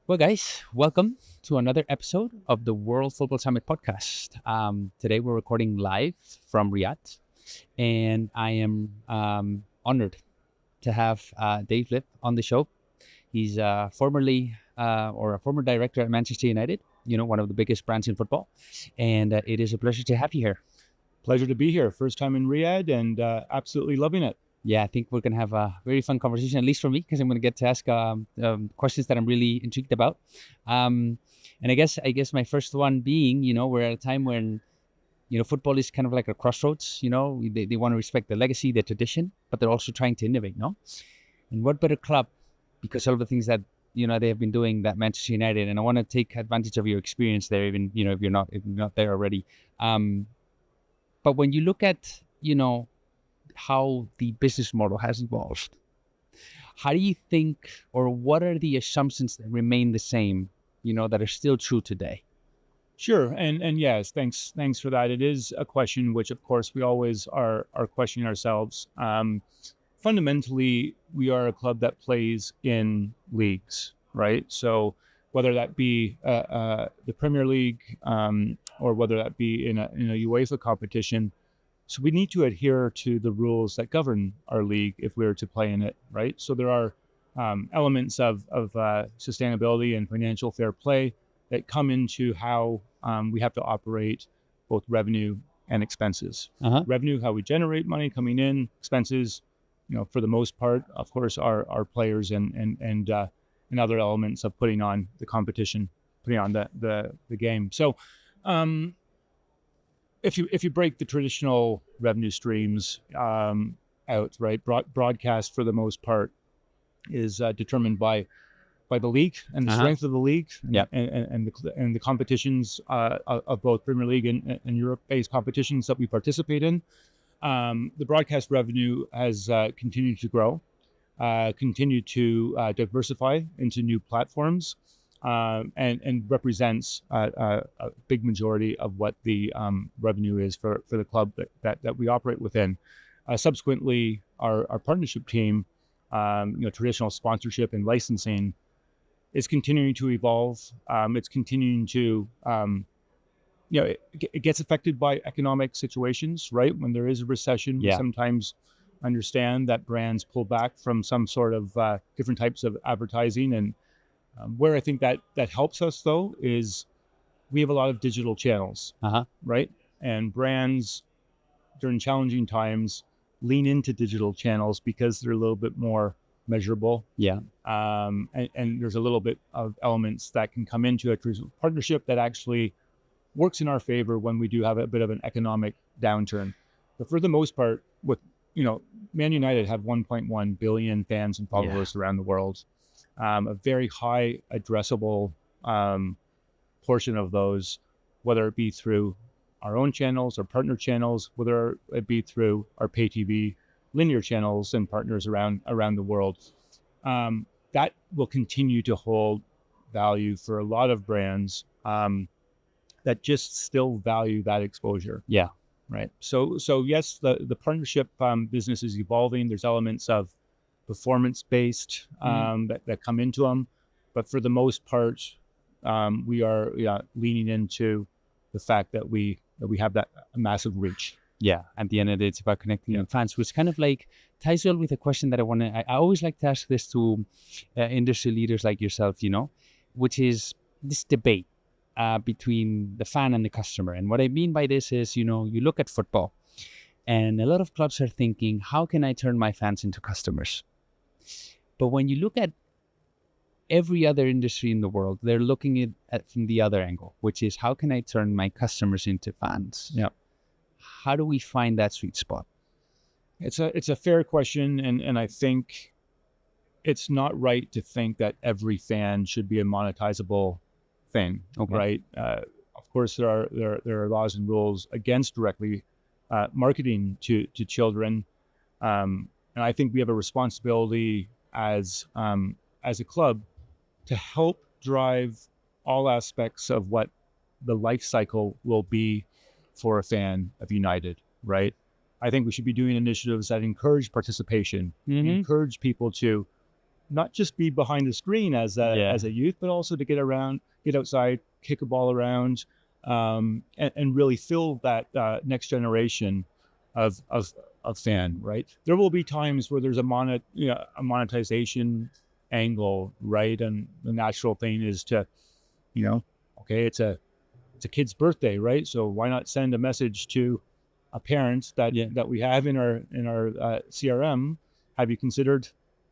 Well, guys, welcome to another episode of the World Football Summit podcast. Today we're recording live from Riyadh, and I am honored to have Dave Lipp on the show. He's a former director at Manchester United, one of the biggest brands in football, and it is a pleasure to have you here. Pleasure to be here. First time in Riyadh and absolutely loving it. Yeah, I think we're going to have a very fun conversation, at least for me, because I'm going to get to ask questions that I'm really intrigued about. And I guess my first one being, we're at a time when, football is kind of like a crossroads. They want to respect the legacy, the tradition, but they're also trying to innovate, no? And what better club, because of the things that, they have been doing, that Manchester United, and I want to take advantage of your experience there, even, if you're not there already. But when you look at, how the business model has evolved, how do you think, or what are the assumptions that remain the same, that are still true today? Sure. And yes, thanks for that. It is a question which, of course, we always are questioning ourselves. Fundamentally, we are a club that plays in leagues, right? So whether that be the Premier League or whether that be in a UEFA competition, so we need to adhere to the rules that govern our league if we were to play in it, right? So there are elements of sustainability and financial fair play that come into how we have to operate both revenue and expenses. Revenue, how we generate money coming in; expenses, for the most part, of course, our players and other elements of putting on the competition, putting on the game. So. If you break the traditional revenue streams out, right, broadcast for the most part is determined by the league and the strength of the league, and the competitions of both Premier League and Europe-based competitions that we participate in. The broadcast revenue has continued to grow, continued to diversify into new platforms. And represents a big majority of what the revenue is for the club that we operate within. Subsequently, our partnership team, traditional sponsorship and licensing, is continuing to evolve. It's continuing to, it gets affected by economic situations, right? When there is a recession, we sometimes understand that brands pull back from some sort of different types of advertising. And where I think that helps us, though, is we have a lot of digital channels, right? And brands during challenging times lean into digital channels because they're a little bit more measurable. Yeah. And there's a little bit of elements that can come into a partnership that actually works in our favor when we do have a bit of an economic downturn. But for the most part, with Man United have 1.1 billion fans and followers around the world. A very high addressable portion of those, whether it be through our own channels or partner channels, whether it be through our pay TV linear channels and partners around the world, that will continue to hold value for a lot of brands that just still value that exposure. Yeah. Right. So yes, the partnership business is evolving. There's elements of performance-based that come into them, but for the most part, we are leaning into the fact that we have that massive reach. Yeah, at the end of the day, it's about connecting with fans, which kind of like ties well with a question that I always like to ask this to industry leaders like yourself, which is this debate between the fan and the customer. And what I mean by this is, you look at football, and a lot of clubs are thinking, how can I turn my fans into customers? But when you look at every other industry in the world, they're looking at from the other angle, which is, how can I turn my customers into fans? Yeah. How do we find that sweet spot? It's a fair question, and I think it's not right to think that every fan should be a monetizable thing, right? Of course, there are laws and rules against directly marketing to children. And I think we have a responsibility as a club to help drive all aspects of what the life cycle will be for a fan of United, right? I think we should be doing initiatives that encourage participation, encourage people to, not just be behind the screen as a youth, but also to get around, get outside, kick a ball around, and really fill that next generation of fan. Right, there will be times where there's a monetization angle, right, and the natural thing is to, okay, it's a kid's birthday, right? So why not send a message to a parent that we have in our CRM? Have you considered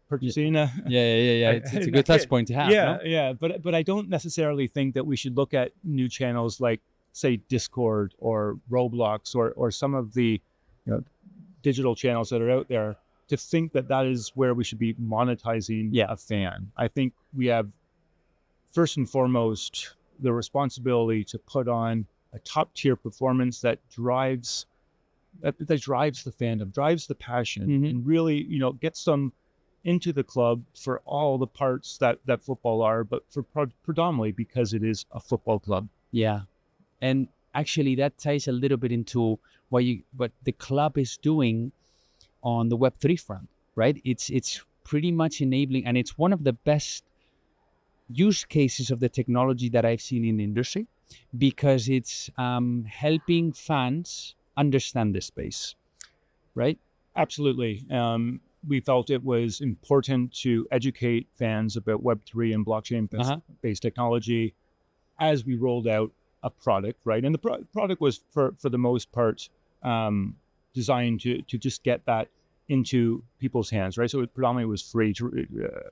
purchasing a It's a good touch point to have. But I don't necessarily think that we should look at new channels like, say, Discord or Roblox or some of the digital channels that are out there to think that is where we should be monetizing a fan. I think we have, first and foremost, the responsibility to put on a top tier performance that drives the fandom, drives the passion, and really, gets them into the club for all the parts that football are, but for predominantly because it is a football club. Yeah. And actually that ties a little bit into what the club is doing on the Web3 front, right? It's pretty much enabling, and it's one of the best use cases of the technology that I've seen in the industry, because it's helping fans understand the space, right? Absolutely. We felt it was important to educate fans about Web3 and blockchain-based technology as we rolled out a product, right? And the product was, for the most part, designed to just get that into people's hands, right? So it predominantly was free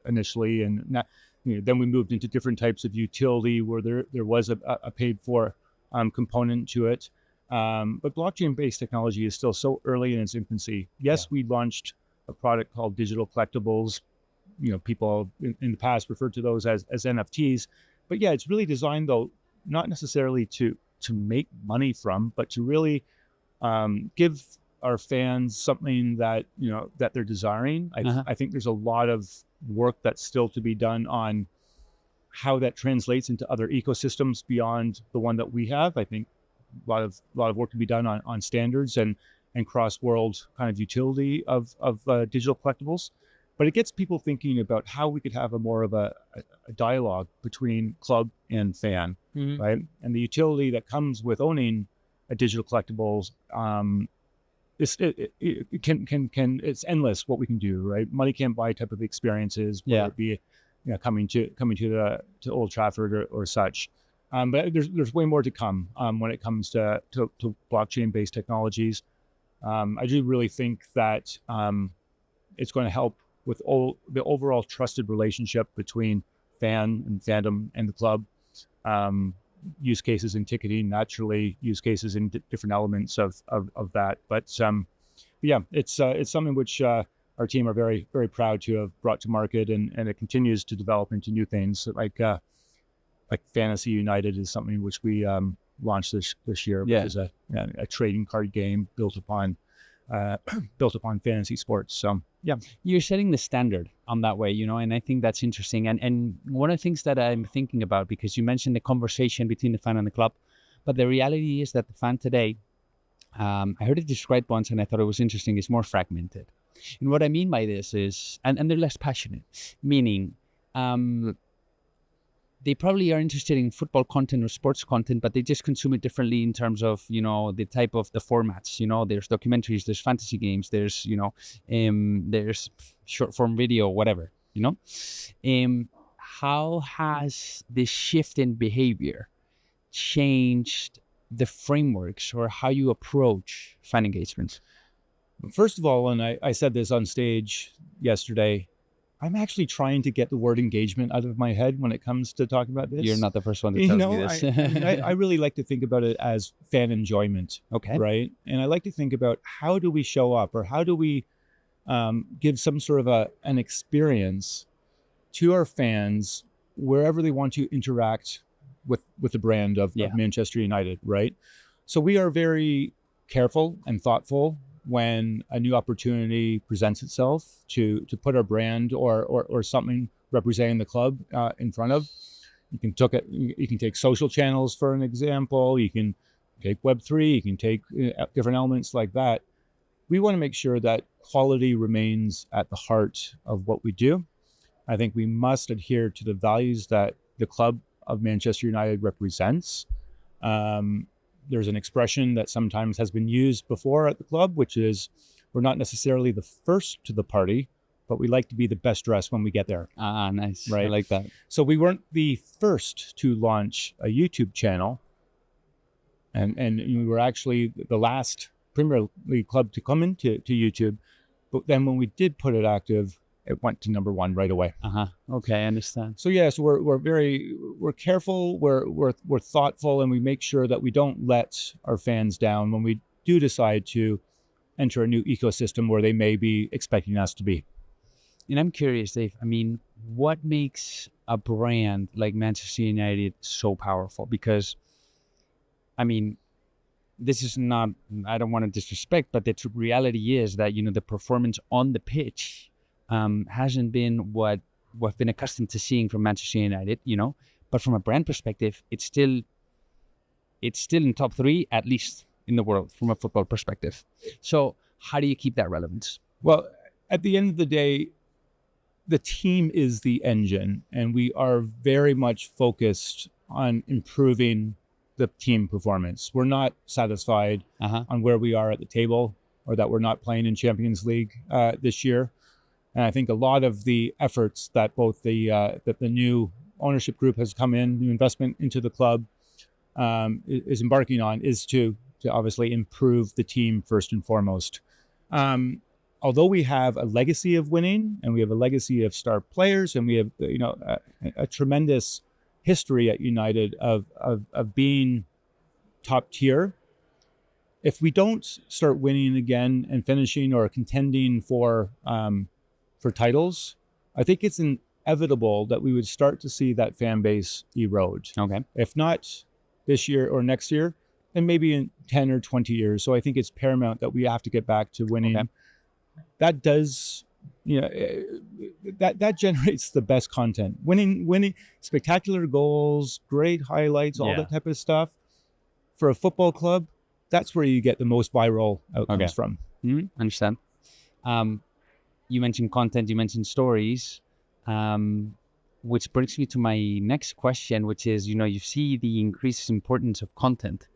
initially, and then we moved into different types of utility where there was a paid-for component to it. But blockchain-based technology is still so early in its infancy. Yes, we launched a product called Digital Collectibles. People in the past referred to those as NFTs. But yeah, it's really designed, though, not necessarily to make money from, but to really give our fans something that they're desiring. I think there's a lot of work that's still to be done on how that translates into other ecosystems beyond the one that we have. I think a lot of work to be done on standards and cross-world kind of utility of digital collectibles. But it gets people thinking about how we could have a more of a dialogue between club and fan, right? And the utility that comes with owning a digital collectibles, it's endless what we can do, right? Money can't buy type of experiences, whether it be coming to Old Trafford or such. But there's way more to come when it comes to blockchain-based technologies. I do really think that it's going to help with the overall trusted relationship between fan and fandom and the club. Use cases in ticketing, naturally, use cases in different elements of that. But it's something which our team are very, very proud to have brought to market, and it continues to develop into new things like Fantasy United is something which we launched this year, which is a trading card game built upon fantasy sports. So you're setting the standard on that way, and I think that's interesting. And one of the things that I'm thinking about, because you mentioned the conversation between the fan and the club, but the reality is that the fan today, I heard it described once and I thought it was interesting, is more fragmented. And what I mean by this is, and they're less passionate, meaning they probably are interested in football content or sports content, but they just consume it differently in terms of, the type of the formats. There's documentaries, there's fantasy games, there's, there's short form video, whatever, How has this shift in behavior changed the frameworks or how you approach fan engagements? First of all, and I said this on stage yesterday, I'm actually trying to get the word engagement out of my head when it comes to talking about this. You're not the first one to tell me this. I really like to think about it as fan enjoyment. Okay. Right? And I like to think about how do we show up, or how do we give some sort of an experience to our fans wherever they want to interact with the brand of Manchester United, right? So we are very careful and thoughtful when a new opportunity presents itself to put our brand or something representing the club in front of. You can take social channels for an example. You can take Web3. You can take different elements like that. We want to make sure that quality remains at the heart of what we do. I think we must adhere to the values that the club of Manchester United represents. There's an expression that sometimes has been used before at the club, which is we're not necessarily the first to the party, but we like to be the best dressed when we get there. Ah, nice. Right? I like that. So we weren't the first to launch a YouTube channel. And we were actually the last Premier League club to come into YouTube. But then when we did put it active, it went to number one right away. Okay, I understand. So yes, we're careful, we're thoughtful, and we make sure that we don't let our fans down when we do decide to enter a new ecosystem where they may be expecting us to be. And I'm curious, Dave, I mean, what makes a brand like Manchester United so powerful? Because, I mean, this is not, I don't want to disrespect, but the reality is that, you know, the performance on the pitch hasn't been what we've been accustomed to seeing from Manchester United, you know, but from a brand perspective, it's still in top 3, at least in the world from a football perspective. So how do you keep that relevance? Well, at the end of the day, the team is the engine, and we are very much focused on improving the team performance. We're not satisfied on where we are at the table, or that we're not playing in Champions League this year. And I think a lot of the efforts that both that the new ownership group has come in, new investment into the club, is embarking on, is to obviously improve the team first and foremost. Although we have a legacy of winning, and we have a legacy of star players, and we have, you know, a tremendous history at United of being top tier, if we don't start winning again and finishing or contending for titles, I think it's inevitable that we would start to see that fan base erode. Okay. If not this year or next year, then maybe in 10 or 20 years. So I think it's paramount that we have to get back to winning. Okay. That does, you know, that generates the best content. Winning, spectacular goals, great highlights, all that type of stuff. For a football club, that's where you get the most viral outcomes from. Understand. You mentioned content, you mentioned stories, which brings me to my next question, which is, you know, you see the increased importance of content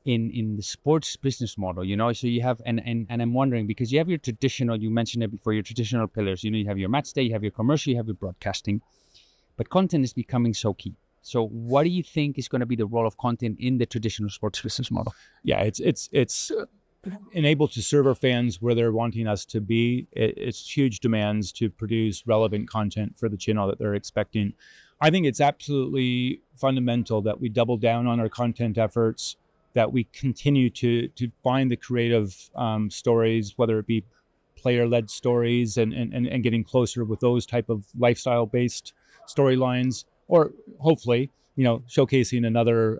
in the sports business model, you know, so you have, and I'm wondering, because you have your traditional, you mentioned it before, your traditional pillars, you know, you have your match day, you have your commercial, you have your broadcasting, but content is becoming so key. So what do you think is going to be the role of content in the traditional sports business model? Yeah, it's enabled to serve our fans where they're wanting us to be. It's huge demands to produce relevant content for the channel that they're expecting. I think it's absolutely fundamental that we double down on our content efforts, that we continue to find the creative stories, whether it be player-led stories and getting closer with those type of lifestyle-based storylines, or hopefully, you know, showcasing another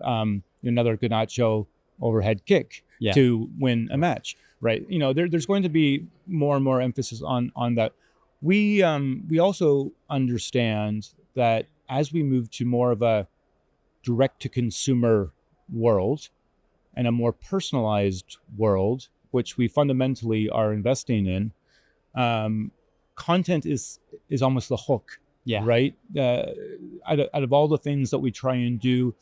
Garnacho overhead kick to win a match, right? You know, there's going to be more and more emphasis on that. We also understand that as we move to more of a direct-to-consumer world and a more personalized world, which we fundamentally are investing in, content is almost the hook, right? Out of all the things that we try and do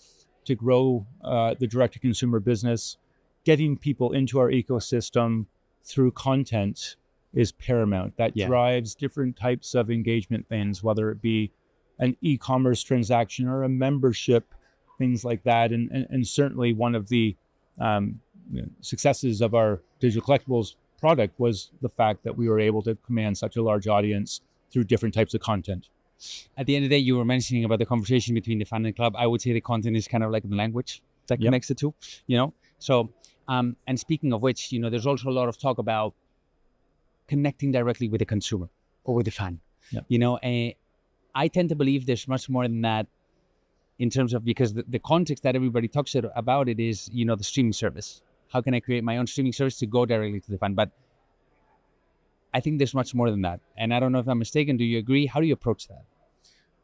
to grow the direct-to-consumer business, getting people into our ecosystem through content is paramount. That drives different types of engagement things, whether it be an e-commerce transaction or a membership, things like that. And certainly one of the successes of our digital collectibles product was the fact that we were able to command such a large audience through different types of content. At the end of the day, you were mentioning about the conversation between the fan and club. I would say the content is kind of like the language that connects the two, you know? So, and speaking of which, you know, there's also a lot of talk about connecting directly with the consumer or with the fan. You know, I tend to believe there's much more than that in terms of, because the context that everybody talks about it is, you know, the streaming service. How can I create my own streaming service to go directly to the fan? But I think there's much more than that. And I don't know if I'm mistaken. Do you agree? How do you approach that?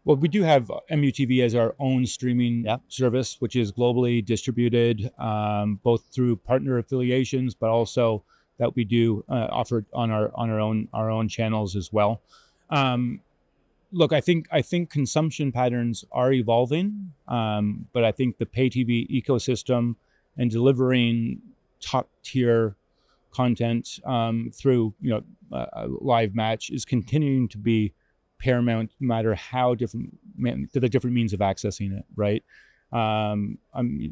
Well, we do have MUTV as our own streaming service, which is globally distributed, both through partner affiliations, but also that we do offer on our own channels as well. look, I think consumption patterns are evolving, but I think the pay TV ecosystem and delivering top tier content through a live match is continuing to be paramount, no matter how different the different means of accessing it. Right. I'm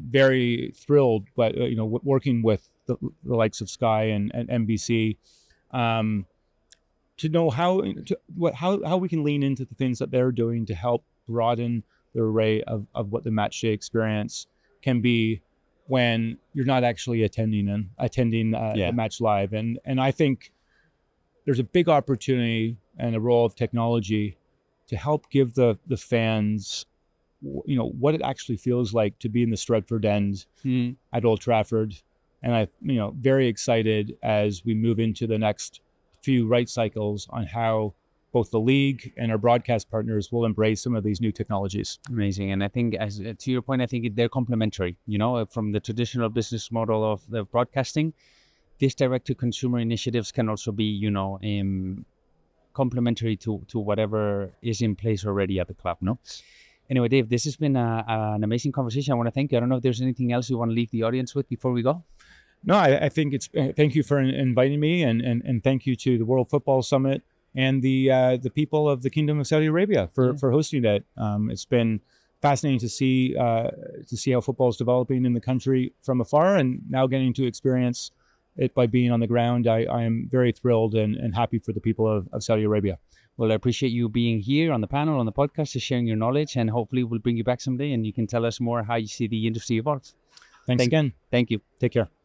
very thrilled, but working with the likes of Sky and NBC. To know how we can lean into the things that they're doing to help broaden the array of what the match day experience can be when you're not actually attending the match live. And I think there's a big opportunity and a role of technology to help give the fans what it actually feels like to be in the Stretford end at Old Trafford. And I'm very excited as we move into the next few right cycles on how both the league and our broadcast partners will embrace some of these new technologies. Amazing. And I think, as to your point, I think they're complementary, from the traditional business model of the broadcasting. These direct-to-consumer initiatives can also be, complementary to whatever is in place already at the club, no? Anyway, Dave, this has been an amazing conversation. I want to thank you. I don't know if there's anything else you want to leave the audience with before we go? No, I think thank you for inviting me, and thank you to the World Football Summit and the people of the Kingdom of Saudi Arabia for hosting that. It's been fascinating to see how football is developing in the country from afar, and now getting to experience it by being on the ground. I am very thrilled and happy for the people of Saudi Arabia. Well, I appreciate you being here on the panel, on the podcast, sharing your knowledge, and hopefully we'll bring you back someday and you can tell us more how you see the industry evolve. Thanks again. Thank you. Take care.